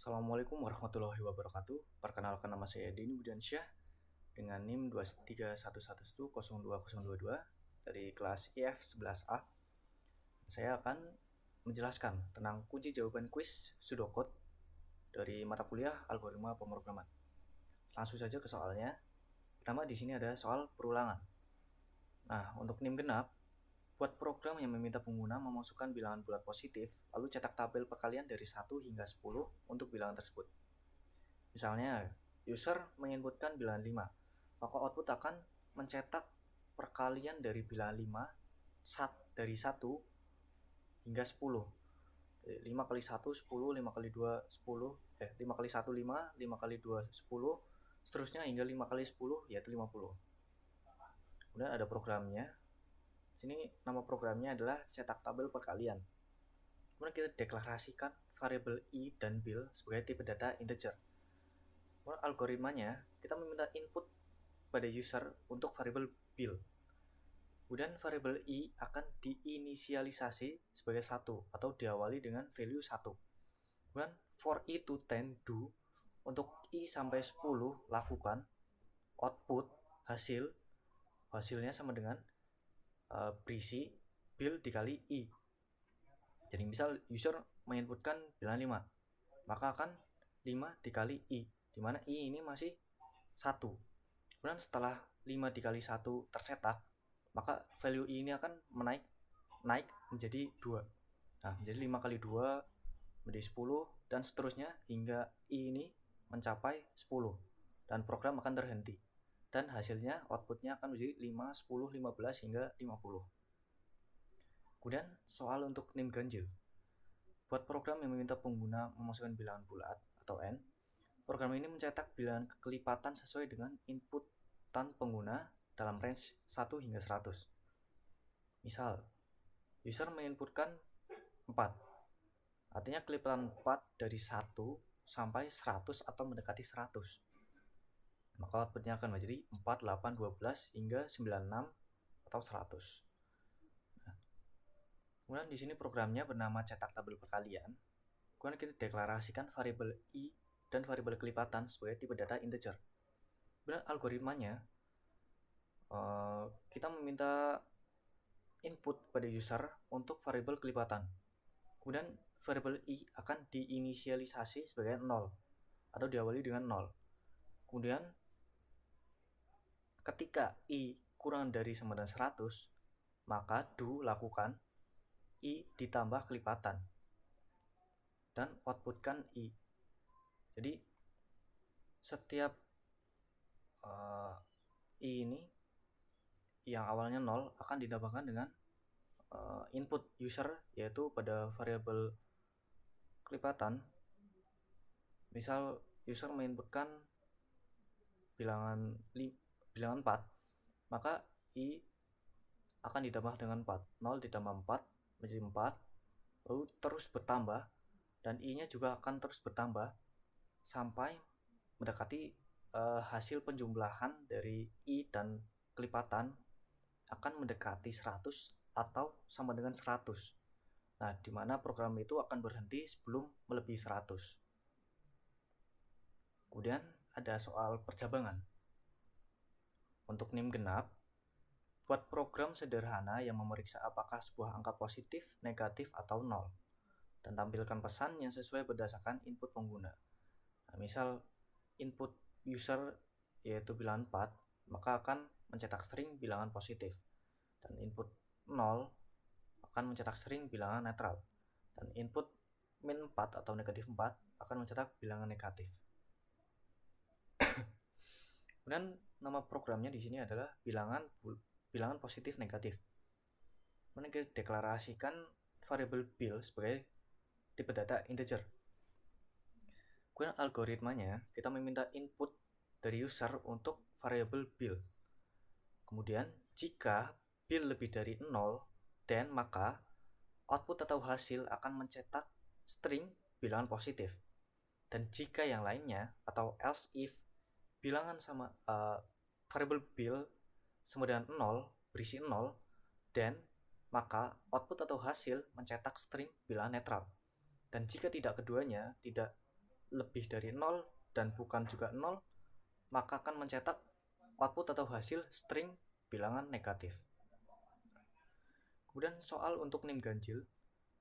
Assalamualaikum warahmatullahi wabarakatuh. Perkenalkan, nama saya Denny Budiansyah dengan NIM 231102022 dari kelas IF 11A. Saya akan menjelaskan tentang kunci jawaban kuis pseudocode dari mata kuliah algoritma pemrograman. Langsung saja ke soalnya. Pertama, di sini ada soal perulangan. Nah, untuk NIM genap, buat program yang meminta pengguna memasukkan bilangan bulat positif, lalu cetak tabel perkalian dari 1 hingga 10 untuk bilangan tersebut. Misalnya, user menginputkan bilangan 5, maka output akan mencetak perkalian dari bilangan 5 dari 1 hingga 10. 5 kali 1 10, 5 kali 2 10, 5 kali 1 5, 5 kali 2 10, seterusnya hingga 5 kali 10 yaitu 50. Kemudian ada programnya. Sini nama programnya adalah cetak tabel perkalian. Kemudian kita deklarasikan variabel i dan bil sebagai tipe data integer. Kemudian algoritmanya, kita meminta input pada user untuk variabel bil. Kemudian variabel i akan diinisialisasi sebagai 1 atau diawali dengan value 1. Kemudian for i to 10 do, untuk i sampai 10 lakukan, output hasilnya sama dengan berisi bil dikali i. Jadi misal user menginputkan bilangan 5, maka akan 5 dikali i, dimana i ini masih 1. Kemudian setelah 5 dikali 1 tercetak, maka value i ini akan naik menjadi 2. Nah, menjadi 5 kali 2 menjadi 10 dan seterusnya hingga i ini mencapai 10 dan program akan terhenti. Dan hasilnya outputnya akan menjadi 5, 10, 15 hingga 50. Kemudian soal untuk NIM ganjil. Buat program yang meminta pengguna memasukkan bilangan bulat atau n, program ini mencetak bilangan kelipatan sesuai dengan inputan pengguna dalam range 1 hingga 100. Misal, user menginputkan 4. Artinya kelipatan 4 dari 1 sampai 100 atau mendekati 100. Maka outputnya akan menjadi 4, 8, 12 hingga 96 atau 100. Kemudian di sini programnya bernama cetak tabel perkalian. Kemudian kita deklarasikan variabel i dan variabel kelipatan sebagai tipe data integer. Kemudian algoritmanya, kita meminta input pada user untuk variabel kelipatan. Kemudian variabel i akan diinisialisasi sebagai 0 atau diawali dengan 0. Kemudian ketika i kurang dari sama dengan 100, maka do lakukan i ditambah kelipatan dan outputkan i. Jadi setiap i ini yang awalnya 0 akan ditambahkan dengan input user, yaitu pada variabel kelipatan. Misal user menginputkan bilangan 4, maka i akan ditambah dengan 4. 0 ditambah 4 menjadi 4, lalu terus bertambah, dan i-nya juga akan terus bertambah sampai mendekati hasil penjumlahan dari i dan kelipatan akan mendekati 100 atau sama dengan 100. Nah, di mana program itu akan berhenti sebelum melebihi 100. Kemudian ada soal percabangan. Untuk NIM genap, buat program sederhana yang memeriksa apakah sebuah angka positif, negatif, atau 0, dan tampilkan pesan yang sesuai berdasarkan input pengguna. Nah, misal input user yaitu bilangan 4, maka akan mencetak string bilangan positif, dan input 0 akan mencetak string bilangan netral, dan input min 4 atau negatif 4 akan mencetak bilangan negatif. Kemudian nama programnya di sini adalah bilangan positif negatif. Kemudian kita deklarasikan variabel bil sebagai tipe data integer. Kemudian algoritmanya, kita meminta input dari user untuk variabel bil. Kemudian jika bil lebih dari 0, dan maka output atau hasil akan mencetak string bilangan positif. Dan jika yang lainnya atau else if bilangan sama variabel bil sama dengan 0, berisi 0, dan maka output atau hasil mencetak string bilangan netral. Dan jika tidak keduanya tidak lebih dari 0 dan bukan juga 0, maka akan mencetak output atau hasil string bilangan negatif. Kemudian soal untuk NIM ganjil,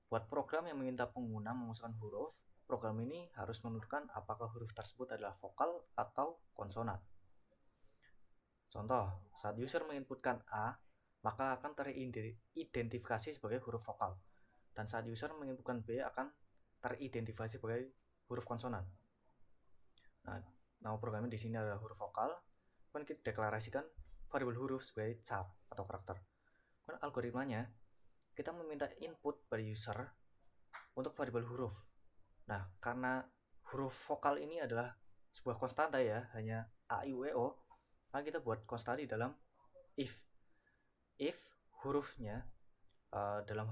buat program yang meminta pengguna memasukkan huruf, program ini harus menentukan apakah huruf tersebut adalah vokal atau konsonan. Contoh, saat user menginputkan A, maka akan teridentifikasi sebagai huruf vokal. Dan saat user menginputkan B akan teridentifikasi sebagai huruf konsonan. Nah, nama programnya di sini adalah huruf vokal. Kemudian kita deklarasikan variabel huruf sebagai char atau karakter. Kemudian algoritmanya, kita meminta input pada user untuk variabel huruf. Nah, karena huruf vokal ini adalah sebuah konstanta ya, hanya A, I, U, E, O, maka kita buat konstanta di dalam if hurufnya dalam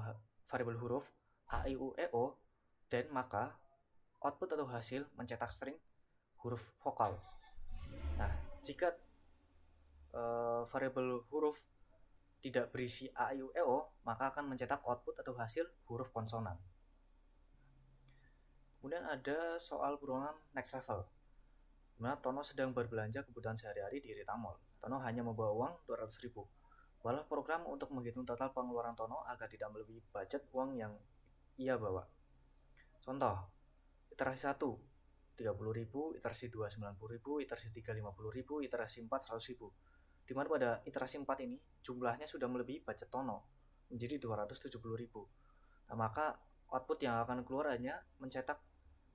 variabel huruf A, I, U, E, O, dan maka output atau hasil mencetak string huruf vokal. Nah, jika variabel huruf tidak berisi A, I, U, E, O, maka akan mencetak output atau hasil huruf konsonan. Kemudian ada soal perulangan next level. Dimana Tono sedang berbelanja kebutuhan sehari-hari di Rita Mall. Tono hanya membawa uang 200.000. Walau program untuk menghitung total pengeluaran Tono agar tidak melebihi budget uang yang ia bawa. Contoh, iterasi 1, 30.000, iterasi 2, 90.000, iterasi 3, 50.000, iterasi 4, 100.000. Dimana pada iterasi 4 ini jumlahnya sudah melebihi budget Tono, menjadi 270.000. Nah, maka output yang akan keluar hanya mencetak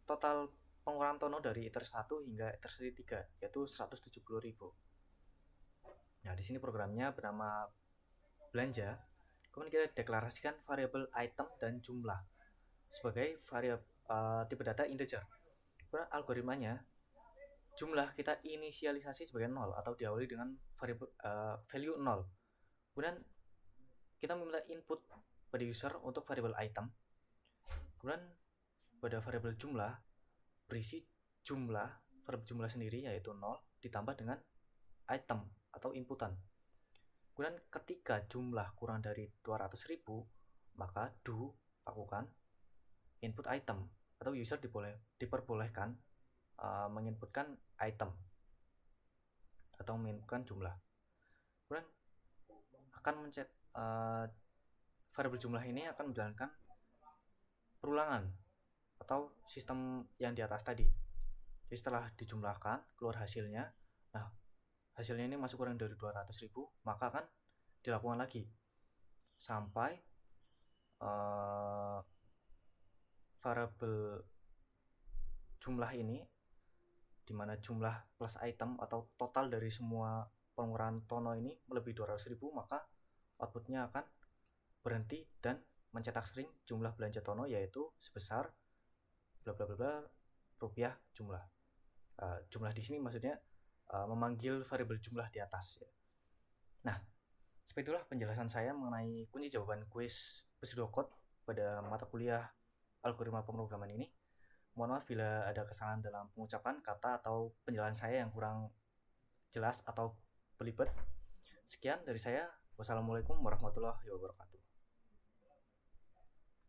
total pengeluaran Tono dari iterasi 1 hingga iterasi 3, yaitu 170.000. Nah, di sini programnya bernama belanja. Kemudian kita deklarasikan variabel item dan jumlah sebagai variabel tipe data integer. Kemudian algoritmanya, jumlah kita inisialisasi sebagai 0 atau diawali dengan variabel value 0. Kemudian kita meminta input pada user untuk variabel item. Kemudian pada variabel jumlah berisi variabel jumlah sendiri yaitu 0 ditambah dengan item atau inputan. Kemudian ketika jumlah kurang dari 200.000, maka do lakukan input item atau user diperbolehkan menginputkan item atau menginputkan jumlah. Kemudian akan variabel jumlah ini akan menjalankan perulangan atau sistem yang di atas tadi. Jadi setelah dijumlahkan keluar hasilnya, nah hasilnya ini masih kurang dari 200.000, maka akan dilakukan lagi sampai variabel jumlah ini, dimana jumlah plus item atau total dari semua pengeluaran Tono ini melebihi 200.000, maka outputnya akan berhenti dan mencetak string jumlah belanja Tono yaitu sebesar bla bla bla rupiah jumlah. Jumlah di sini maksudnya memanggil variabel jumlah di atas ya. Nah, seperti itulah penjelasan saya mengenai kunci jawaban kuis pseudocode pada mata kuliah algoritma pemrograman ini. Mohon maaf bila ada kesalahan dalam pengucapan kata atau penjelasan saya yang kurang jelas atau belibet. Sekian dari saya. Wassalamualaikum warahmatullahi wabarakatuh.